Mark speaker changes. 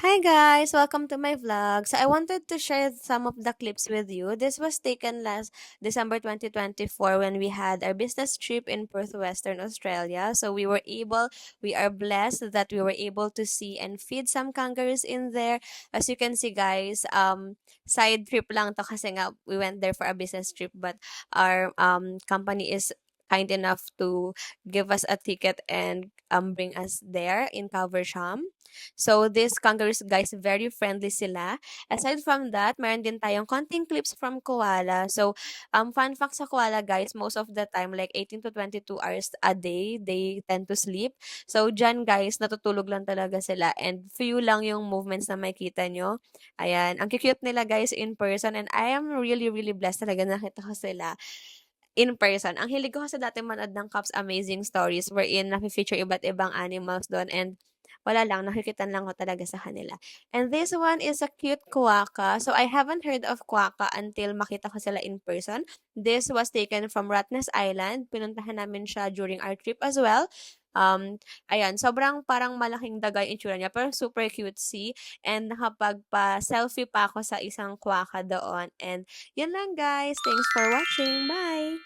Speaker 1: Hi guys, welcome to my vlog. So I wanted to share some of the clips with you. This was taken last December 2024 when we had our business trip in Perth, Western Australia. So we are blessed that we were able to see and feed some kangaroos in there. As you can see guys, side trip lang to kasi nga we went there for a business trip, but our company is kind enough to give us a ticket and bring us there in Caversham. So these kangaroos guys, very friendly sila. Aside from that, meron din tayong konting clips from koala. So fun fact sa koala guys, most of the time like 18 to 22 hours a day, they tend to sleep. So dyan guys, natutulog lang talaga sila and few lang yung movements na makita nyo. Ayan, ang cute nila guys in person and I am really blessed talaga nakita ko sila in person. Ang hilig ko kasi dati manood ng Cubs Amazing Stories wherein nafe-feature iba't ibang animals doon and wala lang, nakikitan lang ko talaga sa kanila. And this one is a cute quokka. So I haven't heard of quokka until makita ko sila in person. This was taken from Ratness Island. Pinuntahan namin siya during our trip as well. Ayan, sobrang parang malaking daga yung itsura niya, pero super cutesy. And nakapagpa-selfie pa ako sa isang quokka doon. And yun lang guys. Thanks for watching. Bye!